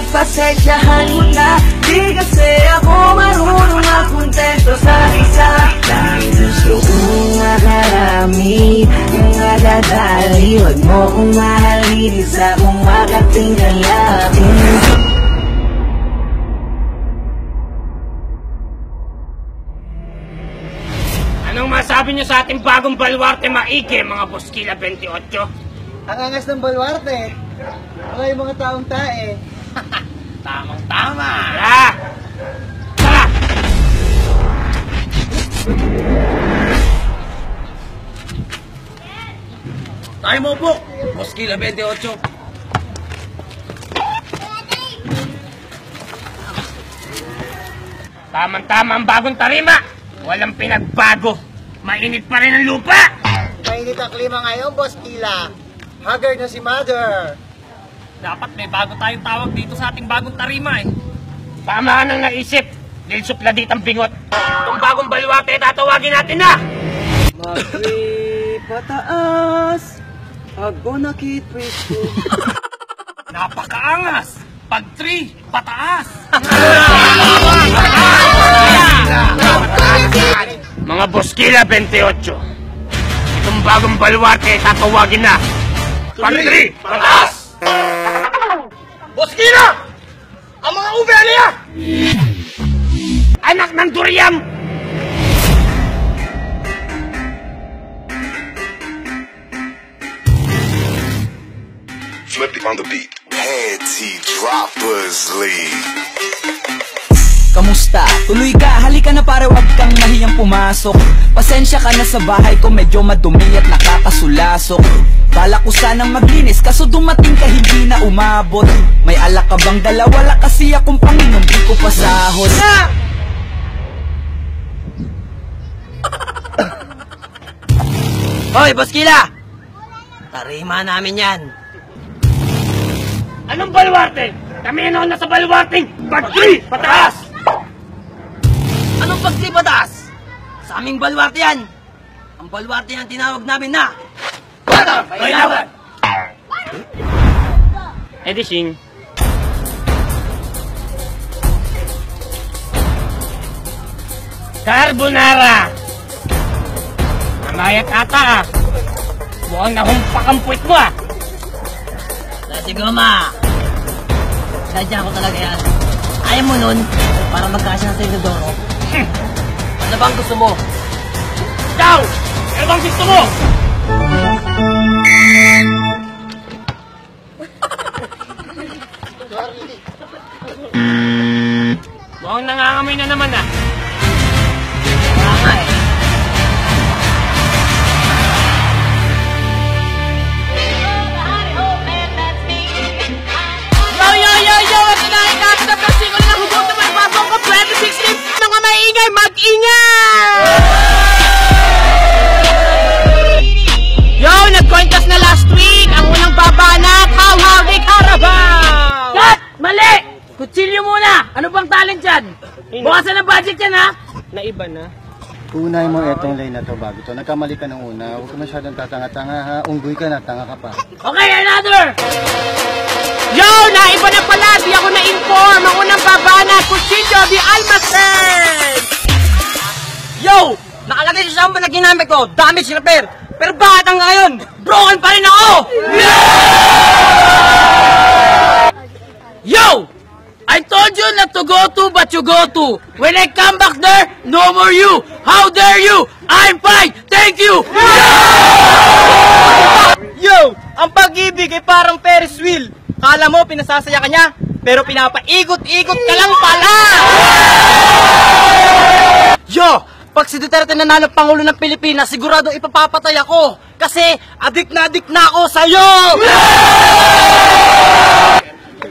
Pasensyahan mo na, di kasi ako marunong makontento sa isa. Dahil gusto kong makarami, mga dadali. Huwag mo kong mahalin, isa kong makatingalakin. Anong masabi niyo sa ating bagong baluarte maigi, mga Boskila 28? Ang angas ng baluarte. Mga yung mga taong tae. Tamang-tama! Tara! Tara! Tayo mo po! Boskila 28. Tamang-tama ang bagong tarima! Walang pinagbago! Mainit pa rin ang lupa! Mainit ang klima ngayon, Boskila. Haggard na si Mother. Dapat may bago tayong tawag dito sa ating bagong tarima eh. Tama ka nang naisip! Dahil supladit ang bingot! Itong bagong baluarte, tatawagin natin na! Mag-3 pataas, ako nakipwesto. Napakaangas! Pag 3, pataas! Mga Boskila 28, itong bagong baluarte, tatawagin na! Pag 3, pataas! Boskila! Ang mga uvelya! Anak ng Duriam! Flip it on the beat. Panty Droppers League. Kamusta? Tuloy ka, halika na para wag kang nahiyang pumasok. Pasensya ka na sa bahay ko, medyo madumi at nakakasulasok. Bala ko sanang maglinis, kaso dumating ka hindi na umabot. May alak ka bang dala? Wala kasi akong panginom, di ko pasahod. Hoy, Boskila! Tarima namin yan. Anong baluarte? Kami ano nasa baluarting pag 3, pataas! Anong pag-3 pataas? Sa aming baluarte yan. Ang baluarte yan tinawag namin na Batang Baylawan! Edising. Carbonara! Namayat ata ah. Mukhang nahumpak ang puwit mo ah. Dati goma. Sadya ko talaga yan. Ayaw mo nun para magkasya sa Inodoro. Ano bang gusto mo? Ikaw! Ano bang gusto mo? Mukhang nangangamoy na naman ah. Tama eh. Yo! At tinahin natin ang pesikula ng hugot na may pasok ko 2016! Mga maingay, mag-ingay! Yo! Nag-contest na last week! Ang unang babanat, How Rick Carabao! Cut! Mali! Kutsilyo muna! Ano bang talent dyan? Bukasan ang budget yan ha! Naiba na. Unahin mo itong line na to bago to. Nagkamali ka ng una. Huwag ka masyadong tatanga-tanga ha. Unggoy ka na, tanga ka pa. Okay, another! Yo! Naiba na pala! Di ako na-inform! Ang unang babanat, Cuchillo de Almacen! Yo! Nakalagay sa samba na ginamit ko. Damage repair. Pero bakit hanggang ngayon? Broken pa rin ako! Yo! I told you not to go to, but you go to. When I come back there, no more you. How dare you? I'm fine. Thank you. Yo! Ang pag-ibig ay parang Ferris wheel. Kala mo pinasasaya ka niya, pero pinapaigot-igot ka lang pala! Yo! Pag si Duterte nanalo Pangulo ng Pilipinas, sigurado ipapapatay ako. Kasi adik na ako sa'yo!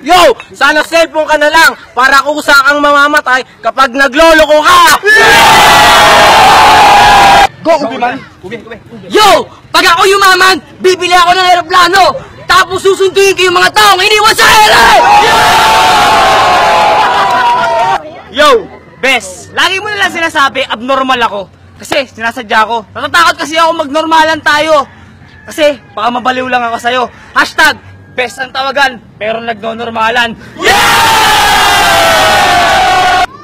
Yo! Sana cellphone ka na lang para kusa kang mamamatay kapag nagloloko ka! Go, ubi man! Yo! Pag ako yumaman, bibili ako ng aeroplano! Tapos susunduin ko yung mga taong iniwan sa ere! Yo! Bes, lagi mo nalang sinasabi abnormal ako. Kasi sinasadya ko. Natatakot kasi ako magnormalan tayo. Kasi baka mabaliw lang ako sa'yo. Hashtag best ang tawagan, pero nagno-normalan.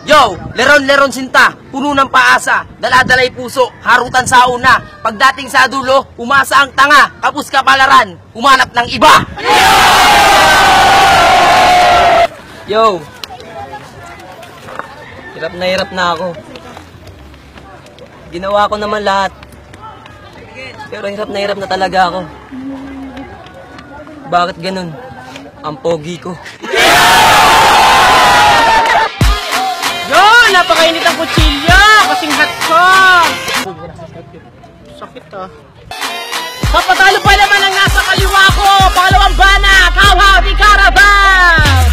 Yo, leron-leron sinta, puno ng paasa, daladalay puso, harutan sa una. Pagdating sa dulo, umasa ang tanga, kapus kapalaran, umanap ng iba. Yo, hirap na ako. Ginawa ko naman lahat, pero hirap na talaga ako. Bakit ganun? Ang pogi ko. Yo, napakainit ang kutsilya, kasing hot ka. Sakit ah. Kapatalo pa naman ang nasa kaliwa ko, pangalawang banak, how di Carabao!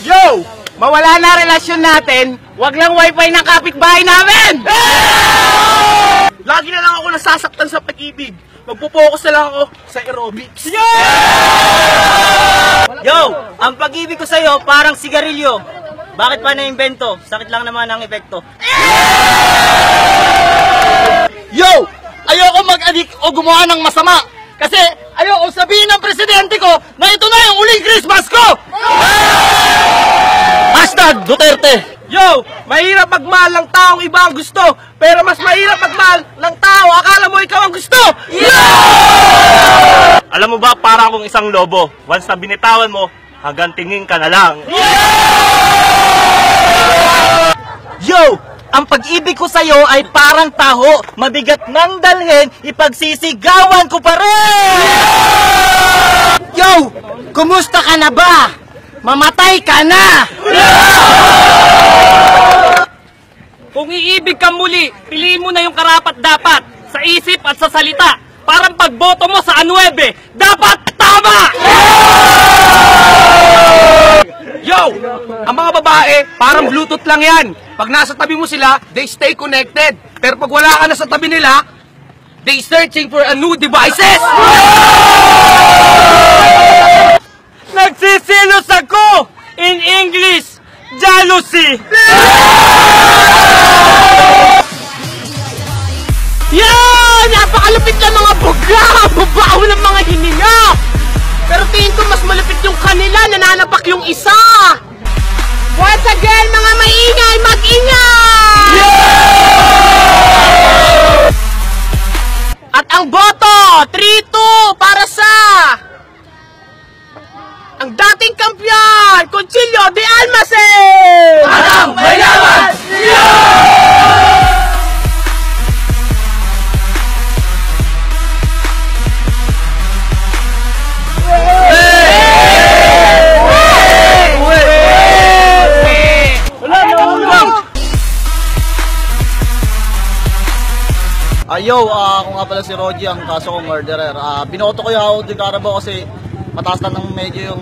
Yo, mawala na relasyon natin, wag lang wifi ng kapitbahay namin! Lagi na lang ako nasasaktan sa pag-ibig. Magpo-focus na lang ako sa aerobics. Yo, ang pag-ibig ko sa'yo parang sigarilyo. Bakit pa na-invento? Sakit lang naman ang epekto. Yo, ayoko mag-addict o gumawa ng masama. Kasi ayoko sabihin ng presidente ko na ito na yung uling Christmas ko! Hashtag Duterte! Yo, mahirap magmahal ng taong iba ang gusto, pero mas mahirap magmahal ng tao akala mo ikaw ang gusto! Alam mo ba, para akong isang lobo. Once na binitawan mo, hanggang tingin ka na lang. Yo, ang pag-ibig ko sa'yo ay parang taho. Mabigat nang dalhin, ipagsisigawan ko pa rin! Yo, kumusta ka na ba? Mamatay ka na! Kung iibig ka muli, piliin mo na yung karapat-dapat sa isip at sa salita. Parang pagboto mo sa A9, dapat tama! Yo! Ang mga babae, parang Bluetooth lang yan. Pag nasa tabi mo sila, they stay connected. Pero pag wala ka na sa tabi nila, they searching for a new devices! Nagsisilos ako! In English, jealousy! Yan! Napakalupit ng mga buga! Babaw ng mga hininga! Pero tingin ko mas malupit yung kanila, nananapak yung isa! Once again, mga maingay, mag-ingay! At ang boto, 3-2 para sa ang dating kampiyon, Cuchillo de Almacen! Parang may laban! Yo, ako nga pala si Rogie, ang kaso kong murderer. Binoto ko yung How di Carabao kasi mataas na ng medyo yung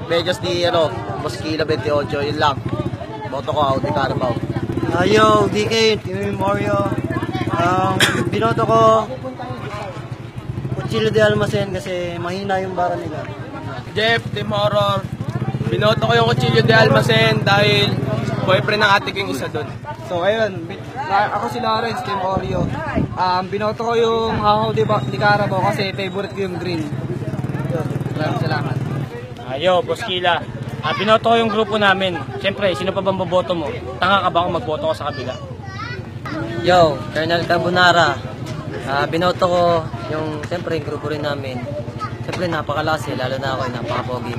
medyas ni Boskila 28, yun lang. Boto ko How di Carabao. Yo, DK, Team Mario. Binoto ko Cuchillo de Almacen kasi mahina yung bara nila. Jeff, Team Horror. Binoto ko yung Cuchillo de Almacen dahil boyfriend ng ate ko yung isa doon. So ayun, ako si Lawrence, Team Oreo. Binoto ko yung How di Carabao kasi favorite ko yung green. Maraming salamat. Ayo, Boskila. Binoto ko yung grupo namin. Siyempre, sino pa bang boboto mo? Tanga ka ba kung magboto ko sa kabila? Yo, Colonel Carbonara. Binoto ko yung, siyempre, yung grupo rin namin. Siyempre, napakalakas lalo na ako, napakapogi.